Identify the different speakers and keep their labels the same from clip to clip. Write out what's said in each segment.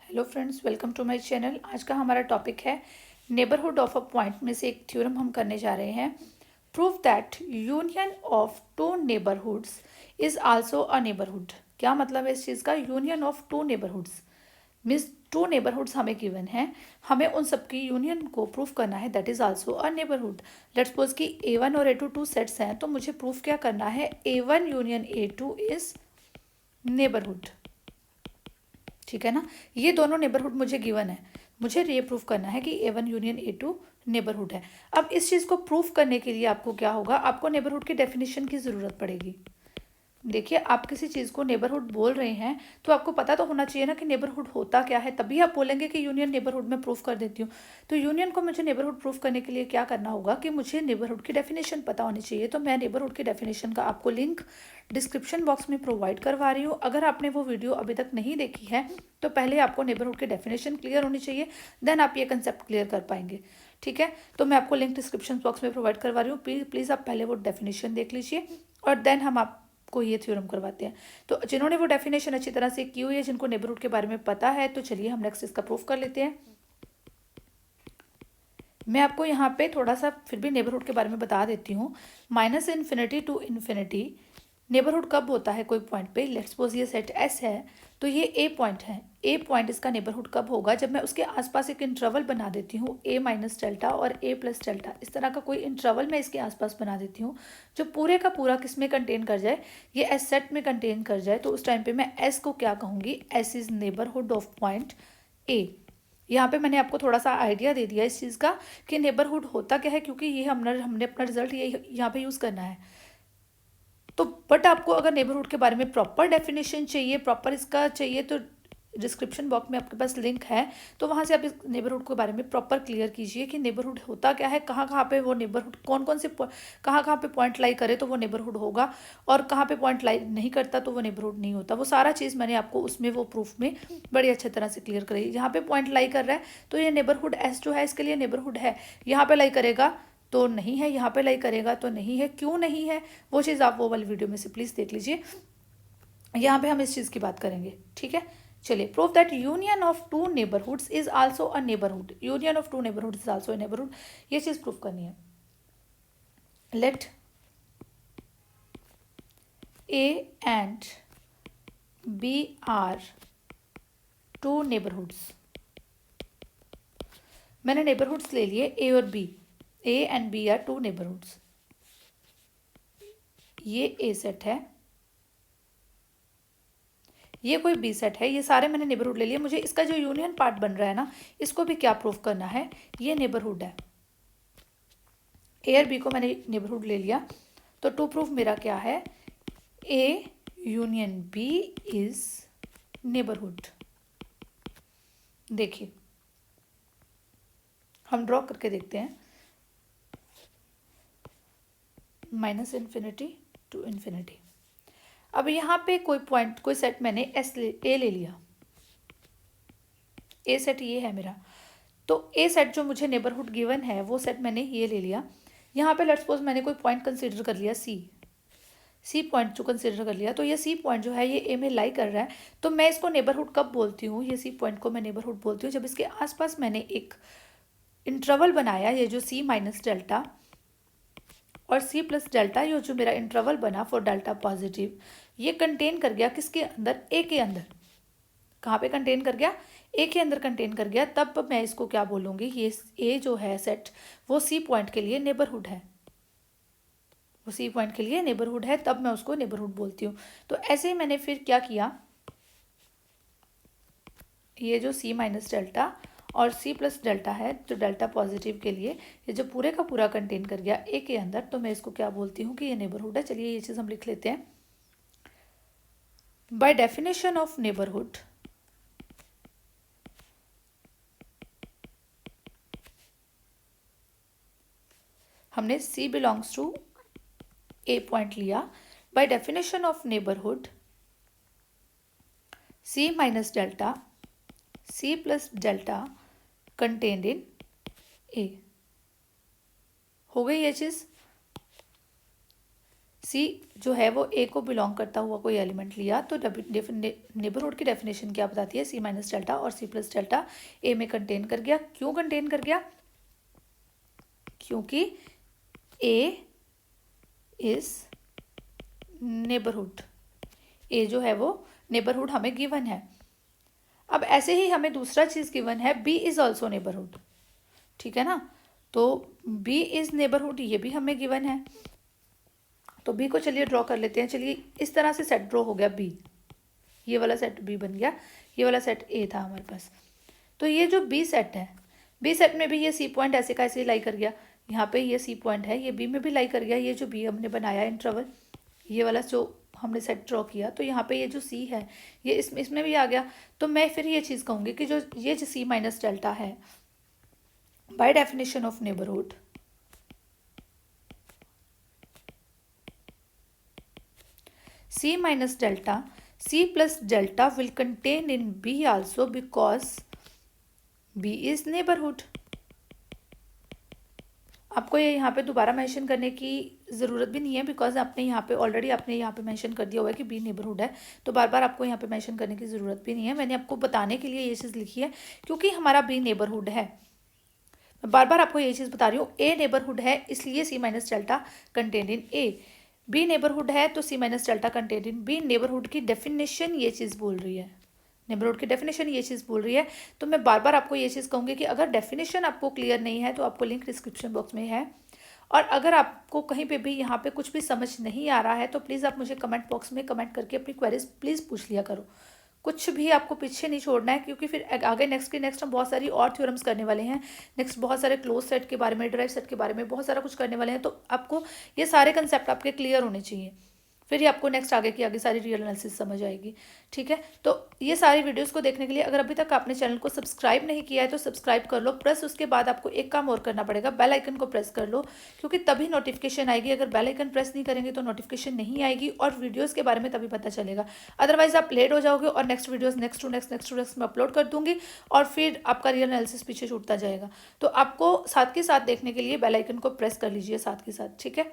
Speaker 1: Hello friends, welcome to my channel. आज का हमारा टॉपिक है नेबरहुड ऑफ अ पॉइंट में से एक थ्योरम हम करने जा रहे हैं। Prove that union of two neighbourhoods is also a neighbourhood. क्या मतलब है इस चीज़ का? Union of two neighbourhoods means two neighbourhoods हमें गिवन है, हमें उन सबकी यूनियन को प्रूव करना है, that is also a neighbourhood. Let's suppose कि A1 और A2 टू सेट्स हैं, तो मुझे प्रूफ क्या करना है? A1 union A2 is neighbourhood. ठीक है ना, ये दोनों नेबरहुड मुझे गिवन है, मुझे ये प्रूफ करना है कि A1 यूनियन A2 नेबरहुड है। अब इस चीज़ को प्रूफ करने के लिए आपको क्या होगा? आपको नेबरहुड की डेफिनेशन की ज़रूरत पड़ेगी। देखिए, आप किसी चीज़ को नेबरहुड बोल रहे हैं तो आपको पता तो होना चाहिए ना कि नेबरहुड होता क्या है, तभी आप बोलेंगे कि यूनियन नेबरहुड में प्रूफ कर देती हूँ। तो यूनियन को मुझे नेबरहुड प्रूफ करने के लिए क्या करना होगा कि मुझे नेबरहुड की डेफिनेशन पता होनी चाहिए। तो मैं नेबरहुड की डेफिनेशन का आपको लिंक डिस्क्रिप्शन बॉक्स में प्रोवाइड करवा रही हूँ। अगर आपने वो वीडियो अभी तक नहीं देखी है तो पहले आपको नेबरहुड की डेफिनेशन क्लियर होनी चाहिए, देन आप ये कंसेप्ट क्लियर कर पाएंगे। ठीक है, तो मैं आपको लिंक डिस्क्रिप्शन बॉक्स में प्रोवाइड करवा रही हूँ। प्लीज़ आप पहले वो डेफिनेशन देख लीजिए और देन हम आपको ये थ्योरम करवाते हैं। तो जिन्होंने वो डेफिनेशन अच्छी तरह से की हुई है, जिनको नेबरहुड के बारे में पता है, तो चलिए हम नेक्स्ट इसका प्रूफ कर लेते हैं। मैं आपको यहाँ पे थोड़ा सा फिर भी नेबरहुड के बारे में बता देती हूँ। -∞ टू इन्फिनिटी नेबरहुड कब होता है कोई पॉइंट पे? लेट्स सपोज ये सेट S है, तो ये A पॉइंट है। A पॉइंट इसका नेबरहुड कब होगा? जब मैं उसके आसपास एक इंटरवल बना देती हूँ A माइनस डेल्टा और A प्लस डेल्टा, इस तरह का कोई इंटरवल मैं इसके आसपास बना देती हूँ जो पूरे का पूरा किस में कंटेन कर जाए? ये S सेट में कंटेन कर जाए। तो उस टाइम पे मैं S को क्या कहूँगी? S is neighbourhood of point A। यहाँ पे मैंने आपको थोड़ा सा आइडिया दे दिया इस चीज़ का कि नेबरहुड होता क्या है, क्योंकि ये हमने अपना रिजल्ट ये यहाँ पे यूज़ करना है। तो बट आपको अगर नेबरहुड के बारे में प्रॉपर डेफिनेशन चाहिए, प्रॉपर इसका चाहिए, तो डिस्क्रिप्शन बॉक्स में आपके पास लिंक है, तो वहाँ से आप इस नेबरहुड के बारे में प्रॉपर क्लियर कीजिए कि नेबरहुड होता क्या है, कहाँ कहाँ पे वो नेबरहुड, कौन कौन से कहाँ कहाँ पे पॉइंट लाई करे तो वो नेबरहुड होगा, और कहाँ पे पॉइंट लाई नहीं करता तो वो नेबरहुड नहीं होता। वो सारा चीज़ मैंने आपको उसमें वो प्रूफ में बड़ी अच्छी तरह से क्लियर करी। यहाँ पे पॉइंट लाई कर रहा है तो ये नेबरहुड एस जो है इसके लिए नेबरहुड है। यहाँ पे लाई करेगा तो नहीं है, यहाँ पे लाई करेगा तो नहीं है। क्यों नहीं है वो चीज़ आप वो वाली वीडियो में से प्लीज़ देख लीजिए, यहाँ पे हम इस चीज़ की बात करेंगे। ठीक है, चलिए। Proof that union of two neighbourhoods is also a neighbourhood. Union of two neighbourhoods is also a neighbourhood, ये चीज़ प्रूफ करनी है। Let A and B are two neighbourhoods. मैंने नेबरहुड्स ले लिए A और B। A and B are two neighbourhoods. ये A set है, ये कोई B सेट है, ये सारे मैंने नेबरहुड ले लिए। मुझे इसका जो यूनियन पार्ट बन रहा है ना, इसको भी क्या प्रूफ करना है? ये नेबरहुड है। A और B को मैंने नेबरहुड ले लिया, तो टू प्रूफ मेरा क्या है? A union B is neighbourhood. देखिए, हम ड्रॉ करके देखते हैं। -∞ टू इन्फिनिटी। अब यहाँ पे कोई पॉइंट, कोई सेट मैंने A ले लिया। A सेट ये है मेरा, तो A सेट जो मुझे नेबरहुड गिवन है वो सेट मैंने ये ले लिया। यहाँ पे लेट्स सपोज मैंने कोई पॉइंट कंसीडर कर लिया C पॉइंट जो कंसिडर कर लिया, तो ये C पॉइंट जो है ये A में लाई कर रहा है। तो मैं इसको नेबरहुड कब बोलती हूँ? ये C पॉइंट को मैं नेबरहुड बोलती हूँ जब इसके आसपास मैंने एक इंटरवल बनाया, ये जो C माइनस डेल्टा और C प्लस डेल्टा, ये जो मेरा इंटरवल बना फॉर डेल्टा पॉजिटिव, ये कंटेन कर गया किसके अंदर? A के अंदर। कहाँ पे कंटेन कर गया? A के अंदर कंटेन कर गया। तब मैं इसको क्या बोलूँगी? ये A जो है सेट वो C पॉइंट के लिए नेबरहुड है, वो C पॉइंट के लिए नेबरहुड है, तब मैं उसको नेबरहुड बोलती हूँ। तो ऐसे ही मैंने फिर क्या किया, ये जो C माइनस डेल्टा और C प्लस डेल्टा है, जो डेल्टा पॉजिटिव के लिए, ये जो पूरे का पूरा कंटेन कर गया A के अंदर, तो मैं इसको क्या बोलती हूँ कि ये नेबरहुड है। चलिए ये चीज़ हम लिख लेते हैं। बाय डेफिनेशन ऑफ नेबरहुड, हमने C belongs to A point लिया। By definition of neighbourhood, C minus delta, C plus delta contained in A। हो गई ये चीज़। सी जो है वो ए को बिलोंग करता हुआ कोई एलिमेंट लिया तो नेबरहुड की डेफिनेशन क्या बताती है, सी माइनस डेल्टा और सी प्लस डेल्टा ए में कंटेन कर गया। क्यों कंटेन कर गया? क्योंकि ए इज नेबरहुड, ए जो है वो नेबरहुड हमें गिवन है। अब ऐसे ही हमें दूसरा चीज़ गिवन है, बी इज ऑल्सो नेबरहुड, ठीक है ना। तो बी इज नेबरहुड ये भी हमें गिवन है, तो बी को चलिए ड्रॉ कर लेते हैं। चलिए इस तरह से सेट ड्रॉ हो गया बी, ये वाला सेट बी बन गया, ये वाला सेट ए था हमारे पास। तो ये जो बी सेट है, बी सेट में भी ये सी पॉइंट ऐसे का ऐसे लाई कर गया, यहाँ पे ये सी पॉइंट है, ये बी में भी लाई कर गया। ये जो बी हमने बनाया इंटरवल, ये वाला जो हमने सेट ड्रॉ किया, तो यहाँ पे ये जो सी है ये इसमें भी आ गया। तो मैं फिर ये चीज़ कहूँगी कि जो ये जो सी माइनस डेल्टा है, bye definition of neighbourhood, C minus delta, C plus delta will contain in B also because B is neighborhood. आपको ये यहाँ पे दोबारा मेंशन करने की ज़रूरत भी नहीं है, बिकॉज आपने यहाँ पे ऑलरेडी आपने यहाँ पे मेंशन कर दिया हुआ है कि बी नेबरहुड है, तो बार बार आपको यहाँ पे मेंशन करने की ज़रूरत भी नहीं है। मैंने आपको बताने के लिए ये चीज़ लिखी है क्योंकि हमारा बी नेबरहुड है। मैं बार बार आपको ये चीज़ बता रही हूँ, ए नेबरहुड है इसलिए C minus delta contained in A, B neighbourhood है तो C minus delta contained in B. Neighbourhood की डेफिनेशन ये चीज़ बोल रही है, नेबरहुड की डेफिनेशन ये चीज़ बोल रही है। तो मैं बार बार आपको ये चीज़ कहूँगी कि अगर डेफिनेशन आपको क्लियर नहीं है तो आपको लिंक डिस्क्रिप्शन बॉक्स में है, और अगर आपको कहीं पे भी यहाँ पे कुछ भी समझ नहीं आ रहा है तो प्लीज़ आप मुझे कमेंट बॉक्स में कमेंट करके अपनी क्वेरीज प्लीज़ पूछ लिया करो। कुछ भी आपको पीछे नहीं छोड़ना है, क्योंकि फिर आगे नेक्स्ट हम बहुत सारी और थ्योरम्स करने वाले हैं। नेक्स्ट बहुत सारे क्लोज सेट के बारे में, ड्राइव सेट के बारे में बहुत सारा कुछ करने वाले हैं, तो आपको ये सारे कंसेप्ट आपके क्लियर होने चाहिए, फिर ही आपको नेक्स्ट आगे की आगे सारी रियल एनालिसिस समझ आएगी, ठीक है। तो ये सारी वीडियोस को देखने के लिए अगर अभी तक आपने चैनल को सब्सक्राइब नहीं किया है तो सब्सक्राइब कर लो, प्लस उसके बाद आपको एक काम और करना पड़ेगा, बेल आइकन को प्रेस कर लो, क्योंकि तभी नोटिफिकेशन आएगी। अगर बेल आइकन प्रेस नहीं करेंगे तो नोटिफिकेशन नहीं आएगी और वीडियोज़ के बारे में तभी पता चलेगा, अदरवाइज आप लेट हो जाओगे और next videos next to next में अपलोड कर दूंगी और फिर आपका रियल एनालिसिस पीछे छूटता जाएगा। तो आपको साथ के साथ देखने के लिए बेल आइकन को प्रेस कर लीजिए साथ के साथ, ठीक है।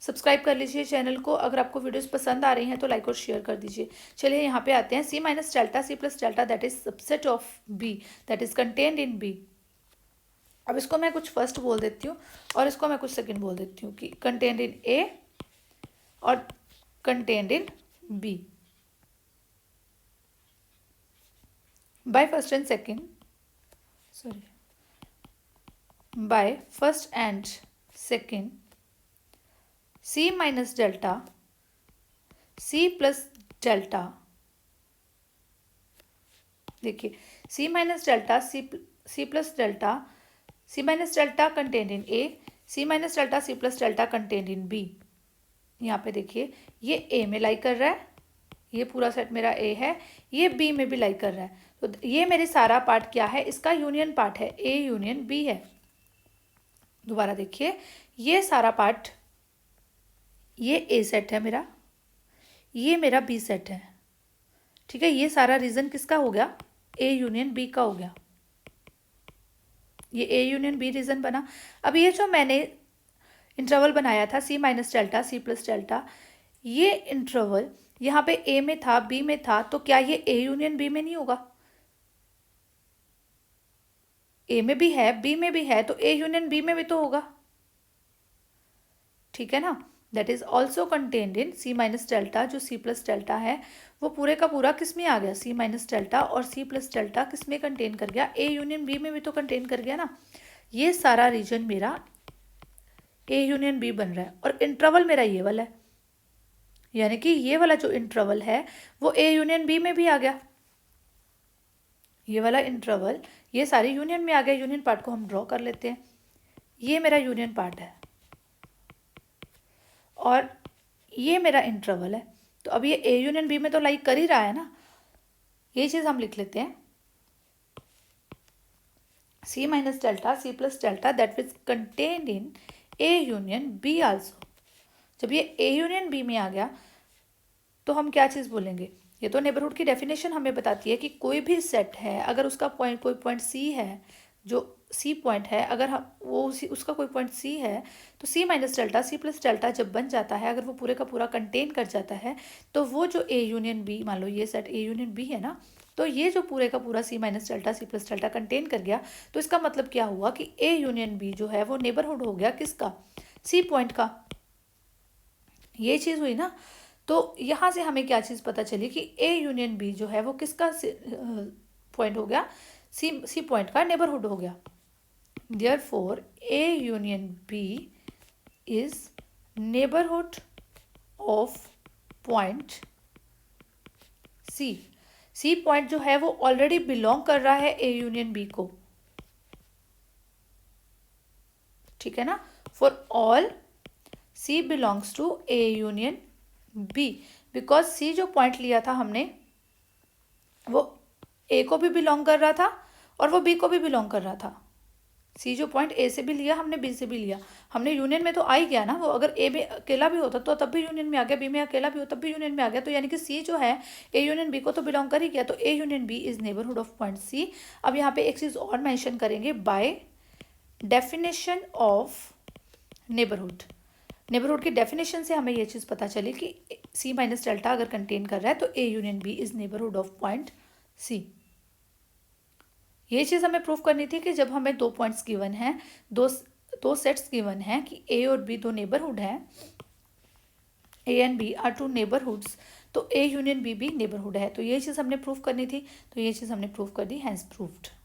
Speaker 1: सब्सक्राइब कर लीजिए चैनल को, अगर आपको वीडियोस पसंद आ रही हैं तो लाइक और शेयर कर दीजिए। चलिए यहाँ पे आते हैं, C minus delta C plus delta that is subset of B that is contained in B. अब इसको मैं कुछ फर्स्ट बोल देती हूँ और इसको मैं कुछ सेकंड बोल देती हूँ कि कंटेन्ड इन ए और contained in B. By first and second, sorry, by first and second C minus delta, C plus delta, देखिए C minus delta, C plus delta, C minus delta contained in A, C minus delta, C plus delta contained in B। यहाँ पे देखिए ये A में लाई कर रहा है, ये पूरा सेट मेरा A है, ये B में भी लाई कर रहा है, तो ये मेरे सारा पार्ट क्या है, इसका यूनियन पार्ट है, A यूनियन B है। दोबारा देखिए ये सारा पार्ट, ये ए सेट है मेरा, ये मेरा बी सेट है, ठीक है। ये सारा रीजन किसका हो गया, ए यूनियन बी का हो गया, ये ए यूनियन बी रीजन बना। अब ये जो मैंने इंटरवल बनाया था C minus delta C plus delta, ये इंटरवल यहाँ पे ए में था बी में था, तो क्या ये ए यूनियन बी में नहीं होगा, ए में भी है बी में भी है तो ए यूनियन बी में भी तो होगा, ठीक है ना। That is also contained in C minus delta, जो सी प्लस डेल्टा है वो पूरे का पूरा किस में आ गया, सी माइनस डेल्टा, और सी प्लस डेल्टा किस में कंटेन कर गया, ए यूनियन बी में भी तो कंटेन कर गया ना। ये सारा रीजन मेरा ए यूनियन बी बन रहा है और इंटरवल मेरा ये वाला है, यानी कि ये वाला जो इंटरवल है वो ए यूनियन बी में भी आ गया, ये वाला इंटरवल ये सारे यूनियन में आ गया। यूनियन पार्ट को हम ड्रॉ कर लेते हैं, ये मेरा यूनियन पार्ट है और ये मेरा इंटरवल है, तो अब ये ए यूनियन बी में तो लाइक कर ही रहा है ना, ये चीज़ हम लिख लेते हैं, C minus delta C plus delta that is contained in A union B also. जब ये ए यूनियन बी में आ गया तो हम क्या चीज़ बोलेंगे, ये तो नेबरहुड की डेफिनेशन हमें बताती है कि कोई भी सेट है अगर उसका पॉइंट कोई पॉइंट सी है जो सी पॉइंट है, अगर हम वो उसका कोई पॉइंट सी है, तो C minus delta, C plus delta जब बन जाता है, अगर वो पूरे का पूरा कंटेन कर जाता है, तो वो जो ए यूनियन बी, मान लो ये सेट ए यूनियन बी है ना, तो ये जो पूरे का पूरा C minus delta, C plus delta contain कर गया, तो इसका मतलब क्या हुआ कि ए यूनियन बी जो है वो नेबरहुड हो गया किसका, सी पॉइंट का। ये चीज़ हुई ना। तो यहाँ से हमें क्या चीज़ पता चली कि ए यूनियन बी जो है वो किसका पॉइंट हो गया, सी पॉइंट का नेबरहुड हो गया। Therefore A union B is neighbourhood of point C. C point जो है वो ऑलरेडी बिलोंग कर रहा है ए यूनियन बी को, ठीक है ना। For all C belongs to A union B, because C जो पॉइंट लिया था हमने वो ए को भी बिलोंग कर रहा था और वो बी को भी बिलोंग कर रहा था। सी जो पॉइंट ए से भी लिया हमने, बी से भी लिया हमने, यूनियन में तो आ ही गया ना वो। अगर ए में अकेला भी होता तो तब भी यूनियन में आ गया, बी में अकेला भी हो तब भी यूनियन में आ गया। तो यानी कि सी जो है ए यूनियन बी को तो बिलोंग कर ही गया, तो A union B is neighbourhood of point C. अब यहाँ पे एक चीज़ और मेंशन करेंगे, by definition of neighbourhood. Neighbourhood की डेफिनेशन से हमें ये चीज़ पता चली कि सी माइनस डेल्टा अगर कंटेन कर रहा है तो A union B is neighbourhood of point C. ये चीज़ हमें प्रूफ करनी थी कि जब हमें दो पॉइंट्स गिवन हैं, दो सेट्स गिवन हैं कि ए और बी दो नेबरहुड हैं, A and B are two neighbourhoods, तो ए यूनियन बी भी नेबरहुड है। तो ये चीज़ हमने प्रूफ करनी थी, तो ये चीज़ हमने प्रूफ कर दी, हैंस प्रूफ्ड।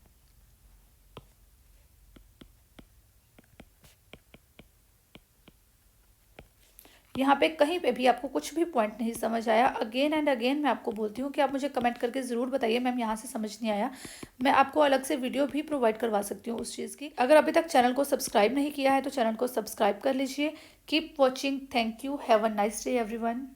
Speaker 1: यहाँ पे कहीं पे भी आपको कुछ भी पॉइंट नहीं समझ आया, अगेन एंड अगेन मैं आपको बोलती हूँ कि आप मुझे कमेंट करके ज़रूर बताइए मैम यहाँ से समझ नहीं आया, मैं आपको अलग से वीडियो भी प्रोवाइड करवा सकती हूँ उस चीज़ की। अगर अभी तक चैनल को सब्सक्राइब नहीं किया है तो चैनल को सब्सक्राइब कर लीजिए। Keep watching, thank you, have a nice day everyone.